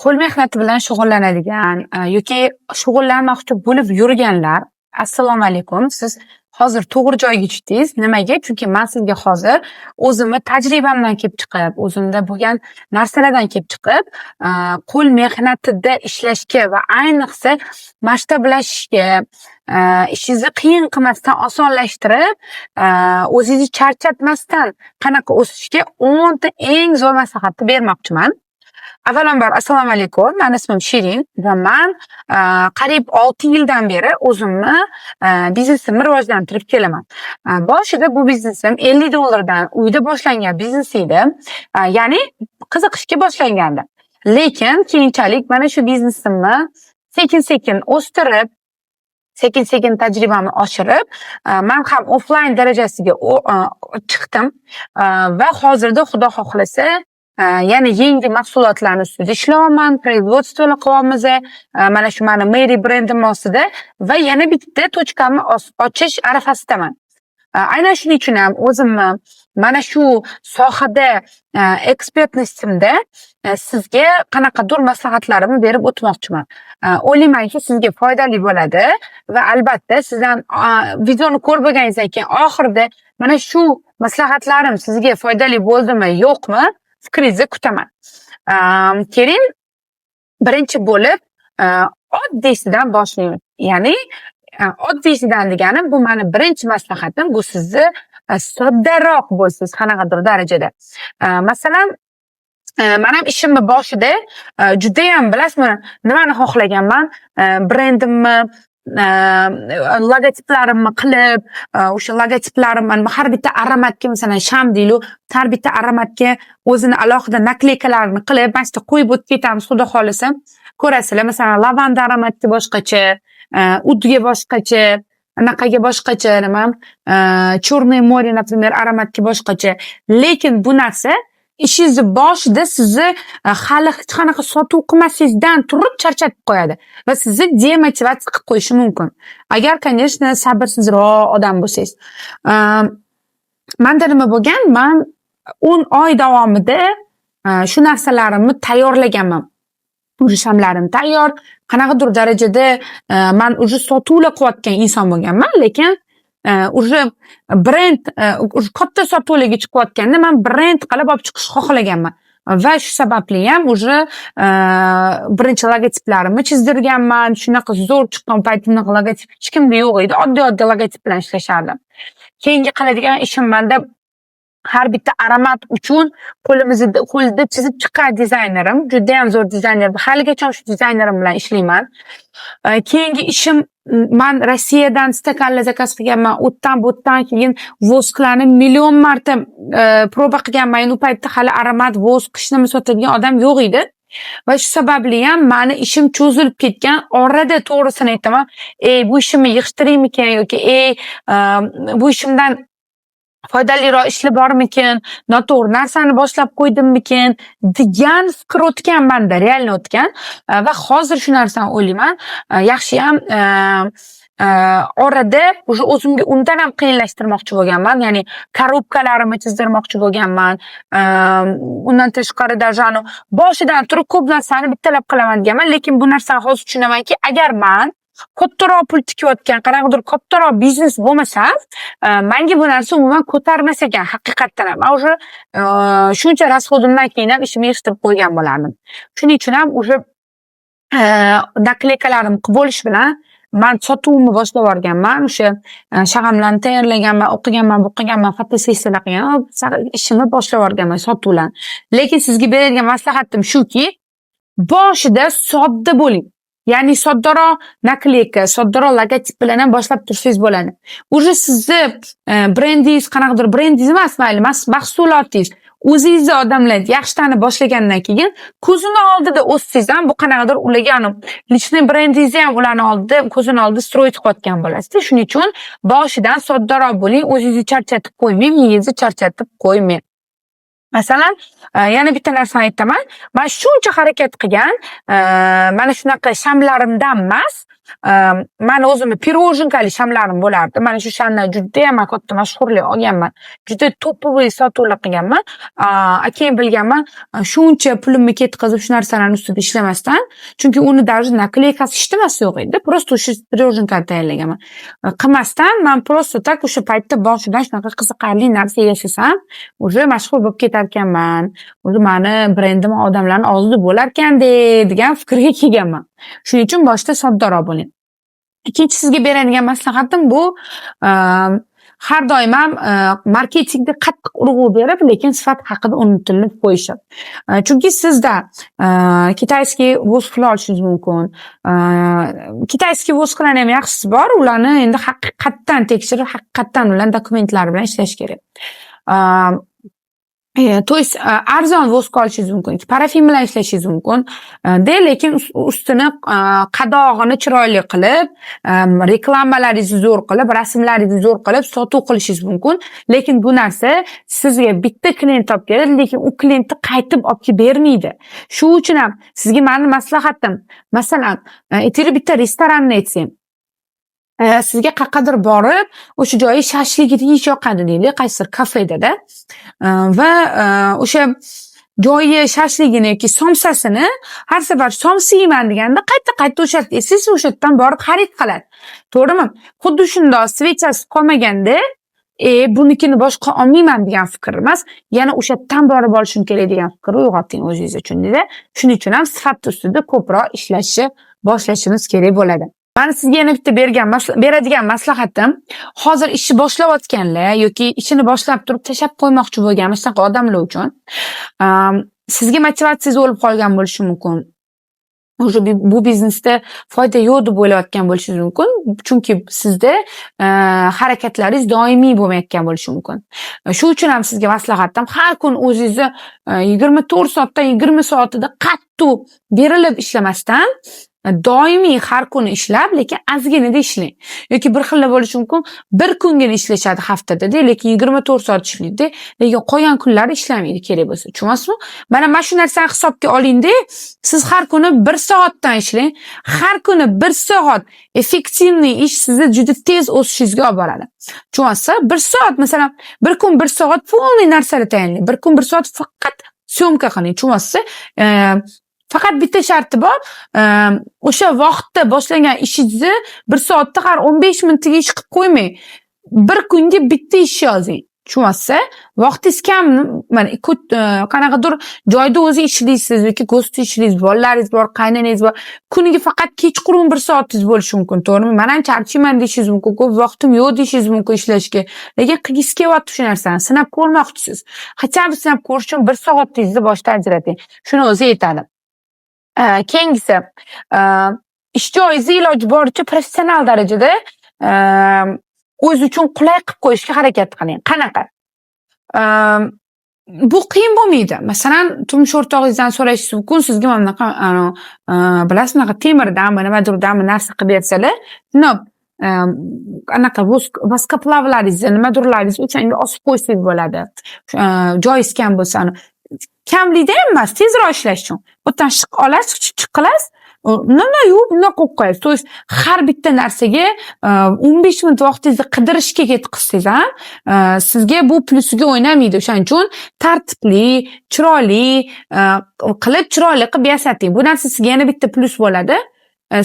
qo'l mehnati bilan shug'ullanadigan yoki shug'ullanmoqchi bo'lib yurganlar, assalomu alaykum. Siz hozir to'g'ri joyga tushdingiz. Nimaga? Chunki men sizga hozir o'zimni tajribamdan kelib chiqib, o'zimda bo'lgan narsalardan kelib chiqib, qo'l mehnatida ishlashga va ayniqsa masshtablashishga, ishingizni qiyin qilmasdan osonlashtirib, o'zingizni charchatmasdan qanaqa o'sishga 10 ta eng zo'r maslahatni bermoqchiman. Avvalambor assalomu alaykum. Meni ismim Shirin va men qariyb 6 yildan beri o'zimni biznesimni rivojlantirib kelaman. Boshida bu biznesim $50 uyda boshlangan biznes edi. Ya'ni qiziqishga boshlangandi. Lekin keyinchalik mana shu biznesimni sekin-sekin o'stirib, sekin-sekin tajribamni oshirib, men ham offline darajasiga chiqdim va hozirda Xudo xohlasa yana yangi mahsulotlarni ustida ishlayapman, производствоlar qilyapmiz. Mana shu meni Mary brendim ostida va yana bitta tochkamni ochish arafasidaman. Aynan shuning uchun ham o'zimni mana shu sohada ekspertligimda sizga qanaqadir maslahatlarimni berib o'tmoqchiman. O'ylaymanki, sizga foydali bo'ladi va albatta sizdan videoni ko'rib bo'lganingizdan keyin oxirida mana shu maslahatlarim sizga foydali bo'ldimi, yo'qmi, fikringizni kutaman. Keling, birinchi bo'lib oddiysidan boshlaymiz. Ya'ni oddiysidan degani bu meni birinchi maslahatim, bu sizni soddaroq bo'lsangiz qanaqadir darajada. Masalan, men ham ishimni boshida juda ham bilasizmi, nimani xohlaganman? Brendimni logotiplarimni qilib, o'sha logotiplarimni har bitta aromatga, masalan, sham deylik, har bitta aromatga o'zini alohida nakleykalarni qilib, mana qo'yib o'tib ketamiz, xudo xolisa. Ko'rasizlar, masalan, lavanda aromatga boshqacha, udga boshqacha, anaqaga boshqacha, nima, Chornoy more, например, aromatga boshqacha. Lekin bu narsa ishingizni boshida sizni hali hech qanaqa sotuv qilmasingizdan turib charchatib qo'yadi va sizni demotivatsiya qilib qo'yishi mumkin. Agar, конечно, sabrsizroq odam bo'lsangiz. Menda nima bo'lgan? Men 10 oy davomida shu narsalarimni tayyorlaganman. Shamlarim tayyor, qanaqadir darajada men уже sotuvlar qilayotgan inson bo'lganman, lekin уже brend, katta sotuvlarga chiqayotganda men brend qilib olib chiqishni xohlaganman. Va shu sababli ham уже birinchi logotiplarimni chizdirganman. Shunaqa zo'r chiqqan paytimda logotip hech kimda yo'q edi. Oddiy logotip bilan ishlashardim. Keyingi qiladigan ishim menda har bitta aromat uchun qo'lida chizib chiqqan dizaynerim, juda ham zo'r dizayner. Haligacha shu dizaynerim bilan ishlayman. Keyingi ishim, men Rossiyadan stakanlar zakaz qilganman. O'tdan keyin vosklarni million marta proba qilganman. U paytda hali aromat, vosk, qishnimi sotadigan odam yo'q edi. Va shu sababli ham meni ishim cho'zilib ketgan. Orada to'g'risini aytaman, bu ishimni yig'ishtiraymikan yoki bu ishimdan foydaliroq ishlar bormikin, noto'g'ri narsani boshlab qo'ydimmikin degan fikr o'tgan menda, realni o'tgan. Va hozir shu narsani o'ylayman, yaxshi ham orada o'zimga undan ham qiyinlashtirmoqchi bo'lganman. Ya'ni korobkalarimni chizdirmoqchi bo'lganman. Undan tashqari даже boshidan turib ko'p narsani bittalab qilaman deganman, lekin bu narsani hozir tushunamanki, agar men kattaroq pul tikayotgan qanaqadir kattaroq biznes bo'lmasa, menga bu narsa umuman ko'tarmas ekan haqiqatdan ham. Men уже shuncha rasxodimdan keyin ham ishimni yig'ishtirib qo'ygan bo'lardim. Shuning uchun ham уже nakleykalarimni qilib bo'lish bilan men sotuvimni boshlab yuborganman. O'sha shag'amlarni tayyorlaganman, o'qiganman, fotosessiyalar qilganman, ishimni boshlab yuborganman sotuvlarni. Lekin sizga beradigan maslahatim shuki, boshida sodda bo'ling. Ya'ni soddaroq nakleyka, soddaroq logotip bilan ham boshlab tursangiz bo'ladi. Уже sizni brendingiz, qanaqadir brendingiz emas, mayli, mahsulotingiz o'zingizni odamlar yaxshi tanib boshlagandan keyin ko'zini oldida o'ssangiz ham bu qanaqadir ularga lichniy brendingizni ham ularning oldida, ko'zini oldida stroyt qilayotgan bo'lasiz. Shuning uchun boshidan soddaroq bo'ling, o'zingizni charchatib qo'ymang, miyangizni charchatib qo'ymang. Masalan, yana bitta narsani aytaman. Men shuncha harakat qilgan, mana shunaqa shamlarimdan emas, mani o'zimni pirojnkali shamlarim bo'lardi. Mana shu shamdan judayam katta mashhurlik olganman. Juda topovoy sotuvlar qilganman. Keyin bilganman, shuncha pulimni ketkazib shu narsalarning ustida ishlamasdan, chunki uni даже nakleykasi hech nimasi yo'q edi. Просто o'sha pirojnkani tayyorlaganman. Qilmasdan men просто tak o'sha paytda boshidan shunaqa qiziqarli narsa yashasam, уже mashhur bo'lib ketar ekanman. O'zi mani brendim odamlarning oldida bo'lar ekanda degan fikrga kelganman. Shuning uchun boshida soddaroq bo'ling. Ikkinchi sizga beradigan maslahatim bu har doim ham marketingga qattiq urg'u berib, lekin sifat haqida unutilib qo'yishib. Chunki sizda kitayskiy vosklar olishingiz mumkin. Kitayskiy vosklarning ham yaxshisi bor, ularni endi haqiqatdan tekshirib, haqiqatdan ularning dokumentlari bilan ishlash kerak. То есть arzon vosk olishingiz mumkin, parafin bilan ishlashingiz mumkin. Lekin ustini qadog'ini chiroyli qilib, reklamalaringizni zo'r qilib, rasmlaringizni zo'r qilib sotuv qilishingiz mumkin. Lekin bu narsa sizga bitta klient olib keladi, lekin u klientni qaytib olib bermaydi. Shu uchun ham sizga meni maslahatim, masalan, aytaylik bitta restoranni aytsam, sizga qayerqadir borib, o'sha joyi shashligini yeyish yoqadi deylik, qaysidir kafeda-da. Va o'sha joyi shashligini yoki somsasini har safar somsa yeyman deganda qayta o'sha siz o'sha yerdan borib xarid qiladi. To'g'rimi? Xuddi shundoq svechasi qolmaganda, bunikini boshqa olmayman degan fikr emas, yana o'sha yerdan borib olishim kerak degan fikr uyg'oting o'zingiz uchun dedi. Shuning uchun ham sifat ustida ko'proq ishlashni boshlashimiz kerak bo'ladi. Meni sizga yana bitta beradigan maslahatim, hozir ishni boshlayotganlar yoki ishini boshlab turib tashab qo'ymoqchi bo'lgan shunaqa odamlar uchun sizga motivatsiyangiz o'lib qolgan bo'lishi mumkin. O'sha bu biznesda foyda yo'q deb o'ylayotgan bo'lishingiz mumkin, chunki sizda harakatlaringiz doimiy bo'lmayotgan bo'lishi mumkin. Shu uchun ham sizga maslahatim, har kun o'zingizni 24 soatdan 20 soatida qattiq berilib ishlamasdan, doimiy har kuni ishlab, lekin ozginada ishlang. Yoki bir xil bo'lishi mumkin, bir kungina ishlashadi haftada, lekin 24 soat ishlaydi, lekin qolgan kunlari ishlamaydi kerak bo'lsa. Tushunasizmi? Mana shu narsani hisobga oling-da, siz har kuni 1 soatdan ishlang, har kuni 1 soat effektivniy ish sizni juda tez o'sishingizga olib boradi. Tushunasiz? 1 soat, masalan, bir kun 1 soat polniy narsalar tayyorlang. Bir kun 1 soat faqat syomka qiling. Tushunasiz? Faqat bitta sharti bor, o'sha vaqtda boshlangan ishingizni 1 soatda har 15 minutga ish qilib qo'ymang. Bir kunga bitta ish yozing. Tushunasiz? Vaqtingiz kam, mana qanaqadir joyda o'zi ishlaysiz yoki go'sht ishlaysiz, bolalaringiz bor, qaynonangiz bor. Kuniga faqat kechqurun 1 soatingiz bo'lishi mumkin, to'g'rimi? Mana charchayman deyishingiz mumkin, ko'p vaqtim yo'q deyishingiz mumkin ishlashga. Lekin qilgisi kelyapti shu narsani, sinab ko'rmoqchisiz. Qachon sinab ko'rish uchun 1 soatingizni boshdan ajrating. Shuni o'zi yetadi. Keyingisi, ish joyingizni iloji boricha professional darajada o'z uchun qulay qilib qo'yishga harakat qiling. Qanaqa? Bu qiyin bo'lmaydi. Masalan, turmush o'rtog'ingizdan so'rashingiz mumkin, sizga mana bunaqa bilasizmi, bunaqa temirdanmi, nimadirdanmi narsa qilib bersalar, anaqa voskoplavlaringizni, nimadirlaringizni o'shanga osib qo'ysangiz bo'ladi. Joyingiz kam bo'lsa, kamlikda ham emas, tezroq ishlash uchun. O'tdan shiq olasiz, chiq qilasiz, yo'q, bunday qo'yib qo'yasiz. To есть har bitta narsaga 15 minut vaqtingizni qidirishga ketkizsangiz ham, sizga bu plusiga o'ynamaydi. O'shaning uchun tartibli, chiroyli qilib, chiroyli qilib yasating. Bu narsa sizga yana bitta plus bo'ladi.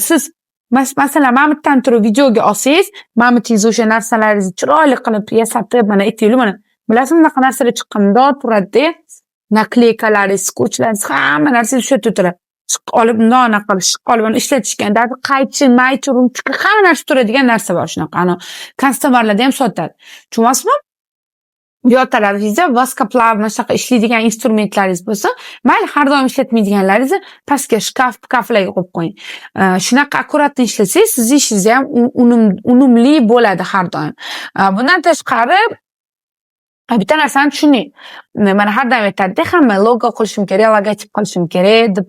Siz masalan, mamutdan turib videoga olsangiz, mamutingiz o'sha narsalaringizni chiroyli qilib yasatib, mana aytaylik, mana bilasizmi, bunaqa narsalar chiqqanda turadi-da, nakleykalar, skochlar, hamma narsa o'sha yerda turadi. Chiq olib, bundoq qilib, chiq olib ishlatishgan, qaychi, maychi, rumchka, hamma narsa turadigan narsa bor shunaqa. Customerlarda ham sotadi. Tushunasizmi? Buyotalaringizda voskoplav, shunaqa ishlaydigan instrumentlaringiz bo'lsa, mayli har doim ishlatmaydiganlaringizni pastga shkaflarga qo'yib qo'ying. Shunaqa akkuratni ishlasangiz, siz ishingiz ham unumli bo'ladi har doim. Bundan tashqari, bitta narsani tushuning. Mana har doim aytadi, hamma logo qilishim kerak, logotip qilishim kerak deb.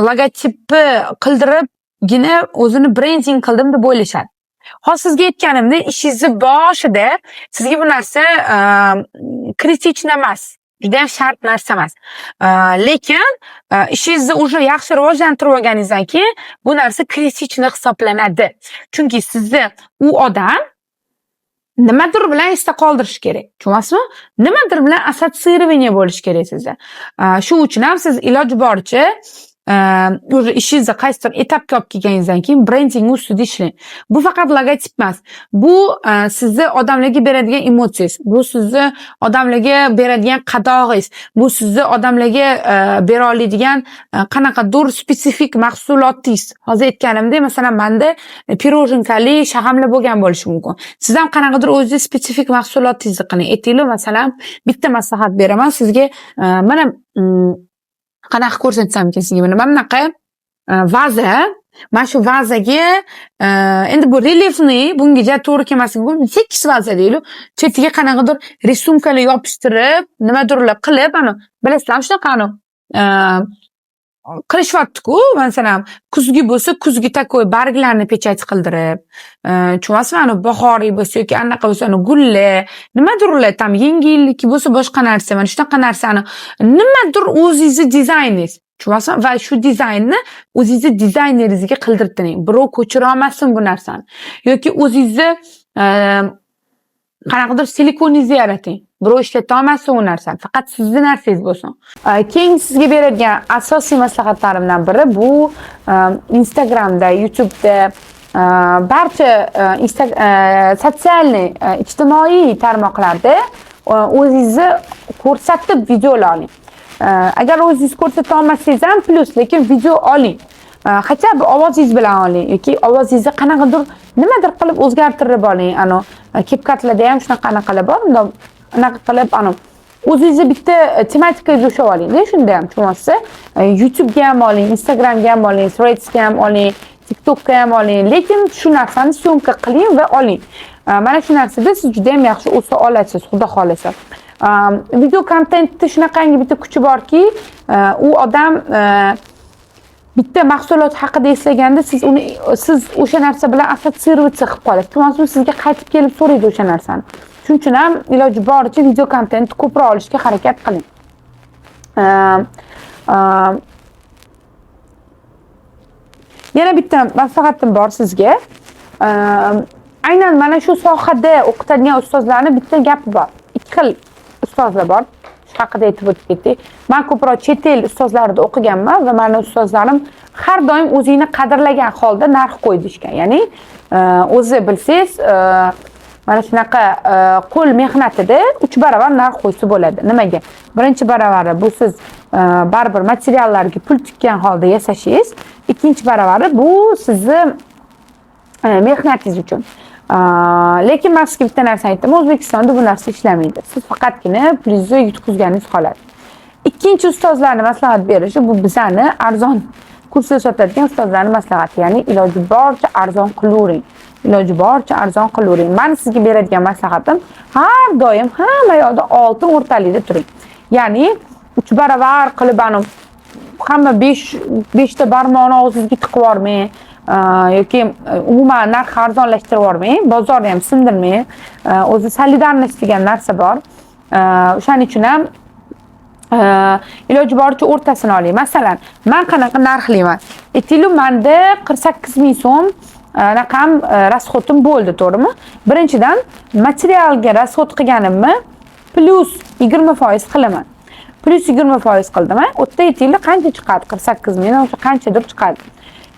Logotipni qildiribgina o'zini brending qildim deb o'ylashadi. Hozir sizga aytganimdek, ishingizni boshida sizga bu narsa kritik emas. juda ham shart narsa emas. Lekin ishingizni уже yaxshi rivojlantirib olganingizdan keyin bu narsa kritichni hisoblanadi. Chunki sizni u odam nimadir bilan esda qoldirish kerak. Tushunasizmi? Nimadir bilan assotsiирование bo'lish kerak sizda. Shu uchun ham siz iloji boricha ishingizni qaysidir etapga olib kelganingizdan keyin brending ustida ishlang. Bu faqat logotip emas. Bu sizni odamlarga beradigan emotsiyasiz. Bu sizni odamlarga beradigan qadog'ingiz. Bu sizni odamlarga bera oladigan qanaqadir spesifik mahsulotingiz. Hozir aytganimdek, masalan, menda pirojnkali shahamlar bo'lgan bo'lishi mumkin. Siz ham qanaqadir o'zingiz spesifik mahsulotingizni qiling. Aytaylik, masalan, bitta maslahat beraman sizga. Mana qanaqa ko'rsatsam ekan sizga, mana bunaqa vaza, mana shu vazaga endi bu relyefni bunga to'g'ri kelmasligi mumkin, tekis vaza deylik, chetiga qanaqadir risumkalar yopishtirib, nimadirlar qilib, ana bilasizlarmi shunaqani qilishyapti-ku, masalan, kuzgi bo'lsa, kuzgi takoy barglarni pechat qildirib, tushunasizmi? Ana bahoriy bo'lsa yoki anaqa bo'lsa, ana gullar, nimadirlar, tam yengillik bo'lsa, boshqa narsa, mana shunaqa narsani nimadir o'zingizni dizayningiz, tushunasizmi? Va shu dizaynni o'zingizni dizayneringizga qildirib turing. Birov ko'chira olmasin bu narsani. Yoki o'zingizni qanaqadir silikoningizni yarating. Birov ishlata olmasin u narsani, faqat sizni narsangiz bo'lsin. Keyin sizga beradigan asosiy maslahatlarimdan biri bu Instagramda, YouTube'da, barcha sotsial ijtimoiy tarmoqlarda o'zingizni ko'rsatib videolar oling. Agar o'zingiz ko'rsata olmasangiz ham plyus, lekin video oling. Hatto ovozingiz bilan oling yoki ovozingizni qanaqadir nimadir qilib o'zgartirib oling. Ano CapCut'larda ham shunaqa anaqalar bor. Anaqa qilib, o'zingizni bitta tematikaga ushlab oling. Shunda ham tushunasiz. YouTube'ga ham oling, Instagramga ham oling, Threads'ga ham oling, TikTok'ga ham oling. Lekin shu narsani syomka qiling va oling. Mana shu narsada siz juda ham yaxshi o'sa olasiz, xudo xolasa. Video kontentda shunaqangi bitta kuchi borki, u odam bitta mahsulot haqida eslaganda siz o'sha narsa bilan assotsiatsiya qilib qolasiz. Tushunasizmi? Sizga qaytib kelib so'raydi o'sha narsani. Shuning uchun ham iloji boricha video kontent ko'proq olishga harakat qiling. Yana bitta maslahatim bor sizga. Aynan mana shu sohada o'qitadigan ustozlarning bitta gapi bor. Ikki xil ustozlar bor. Shu haqida aytib o'tdik. Men ko'proq chet el ustozlarida o'qiganman va meni ustozlarim har doim o'zingni qadrlagan holda narx qo'y deyishgan. Ya'ni o'zi bilsangiz, mana shunaqa qo'l mehnatida 3 baravar narx qo'ysa bo'ladi. Nimaga? Birinchi baravari bu siz baribir materiallarga pul tikkan holda yasashingiz, ikkinchi baravari bu sizni mehnatingiz uchun. Lekin men sizga bitta narsa aytaman, O'zbekistonda bu narsa ishlamaydi. Siz faqatgina pulingizni yutqizganingiz qoladi. Ikkinchi ustozlarning maslahat berishi bu bizani arzon kursda sotadigan ustozlarning maslahati, ya'ni iloji boricha arzon qilavering. Iloji boricha arzon qilavering. Men sizga beradigan maslahatim har doim hamma yoqda oltin o'rtalikda turing. Ya'ni 3 baravar qilib hamma 5 ta barmoqni og'zingizga tiqib yormang. Yoki umuman narx arzonlashtirib yormang, bozorni ham sindirmang. O'zi solidarnost degan narsa bor. O'shaning uchun ham iloji boricha o'rtasini oling. Masalan, men qanaqa narxlayman? Aytaylik, menda 48 ming so'm raqam rasxotim bo'ldi, to'g'rimi? Birinchidan materialga rasxot qilganimni plus 20% qilaman. Plus 20% qildim. O'tda aytaylik qancha chiqadi? 48 ming, o'sha qanchadir chiqadi.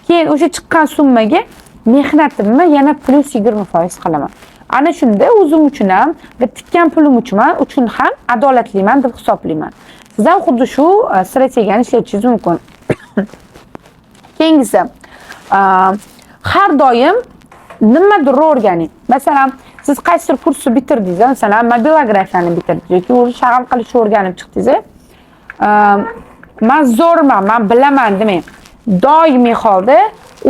Keyin o'sha chiqqan summaga mehnatimni yana plus 20% qilaman. Ana shunda o'zim uchun ham va tikkan pulim uchun ham adolatliman deb hisoblayman. Siz ham xuddi shu strategiyani ishlatishingiz mumkin. Keyingisi, har doim nimadir o'rganing. Masalan, siz qaysidir kursni bitirdingiz, masalan, mobilografiyani bitirdingiz yoki o'zi shag'al qilishni o'rganib chiqdingiz. Men zo'rman, men bilaman demang. Doimiy holda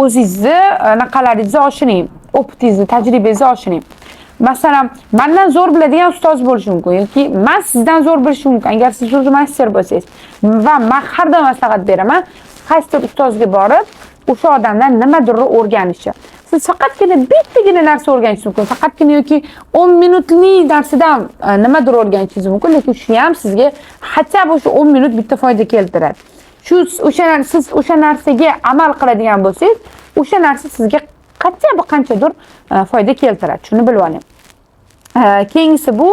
o'zingizni naqalaringizni oshiring, o'qitingizni, tajribangizni oshiring. Masalan, mendan zo'r biladigan ustoz bo'lishi mumkin yoki men sizdan zo'r bilishim mumkin agar siz o'zi master bo'lsangiz. Va men har doim maslahat beraman, qaysidir ustozga borib, o'sha odamdan nimadir o'rganishi. Siz faqatgina bittagina narsa o'rganishingiz mumkin. Faqatgina yoki 10 minutlik darsidan nimadir o'rganishingiz mumkin, lekin shu ham sizga hatto o'sha 10 minut bitta foyda keltiradi. Siz o'sha narsaga amal qiladigan bo'lsangiz, o'sha narsa sizga qanchadir foyda keltiradi. Shuni bilib oling. Keyingisi bu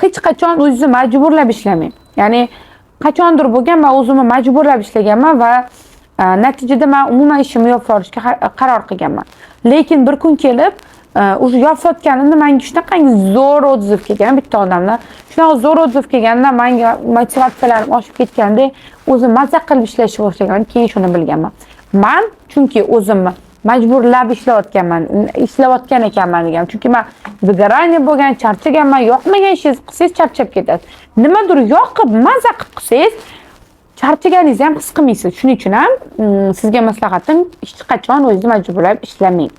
hech qachon o'zingizni majburlab ishlamang. Ya'ni qachondir bo'lgan men o'zimni majburlab ishlaganman va natijada men umuman ishimni yopib yuborishga qaror qilganman. Lekin bir kun kelib o'sha yopib yotganimda menga shunaqangi zo'r o'tziv kelgan bitta odamlar. Shunaqa zo'r o'tziv kelganda menga motivatsiyalarim oshib ketganda o'zim mazza qilib ishlashni boshlaganman. Keyin shuni bilganman. Men chunki o'zimni majburlab ishlayotgan ekanman degan. Chunki men begarani bo'lgan, charchaganman, yoqmagan ishingiz qilsangiz charchab ketasiz. Nimadir yoqib, mazza qilib qilsangiz charchaganingizni ham his qilmaysiz. Shuning uchun ham sizga maslahatim hech qachon o'zingizni majburlab ishlamang.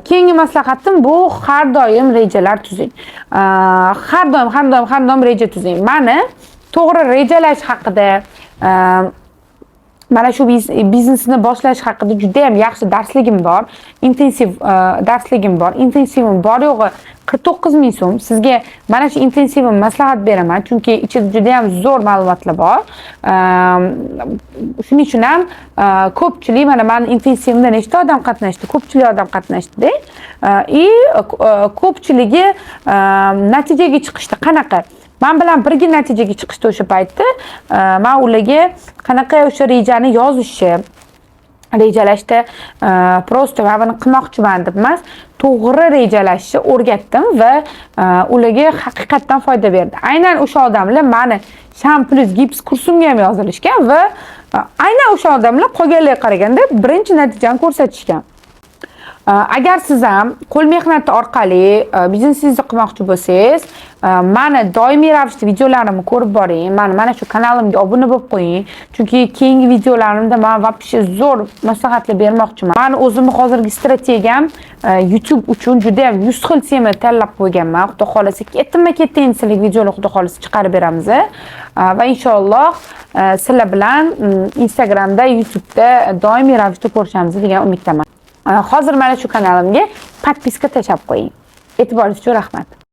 Keyingi maslahatim bu har doim rejalar tuzing. Har doim reja tuzing. Meni to'g'ri rejalash haqida mana shu biznesni boshlash haqida juda ham yaxshi darsligim bor. Intensiv darsligim bor. Intensivim bor yo'g'i 49 ming so'm. Sizga mana shu intensivim maslahat beraman, chunki ichida juda ham zo'r ma'lumotlar bor. Shuning uchun ham ko'pchilik mana men intensivimda nechta odam qatnashdi? Ko'pchilik odam qatnashdi. Ko'pchiligi natijaga chiqishdi. Qanaqa? Men bilan birga natijaga chiqishdi o'sha paytda. Men ularga qanaqa o'sha rejani yozishni, rejalashda prosta va buni qilmoqchiman deb emas, to'g'ri rejalashni o'rgatdim va ularga haqiqatan foyda berdi. Aynan o'sha odamlar meni Sham plus gips kursimga ham yozilishgan va aynan o'sha odamlar qolganlarga qaraganda birinchi natijani ko'rsatishgan. Agar siz ham qo'l mehnati orqali biznesingizni qilmoqchi bo'lsangiz, meni doimiy ravishda videolarimni ko'rib boring. Mana shu kanalimga obuna bo'lib qo'ying. Chunki keyingi videolarimda men vobshe zo'r maslahatlar bermoqchiman. Men o'zimni hozirgi strategiyam YouTube uchun juda ham 100 xil tema tanlab qo'yganman. Xudo xolasa ketma-ketma videolar xudo xolasa chiqarib beramiz. Va inshaalloh sizlar bilan Instagramda, YouTube'da doimiy ravishda ko'rishamiz degan umiddaman. Hozir mana shu kanalimga podpiska tashlab qo'ying. E'tiboringiz uchun rahmat.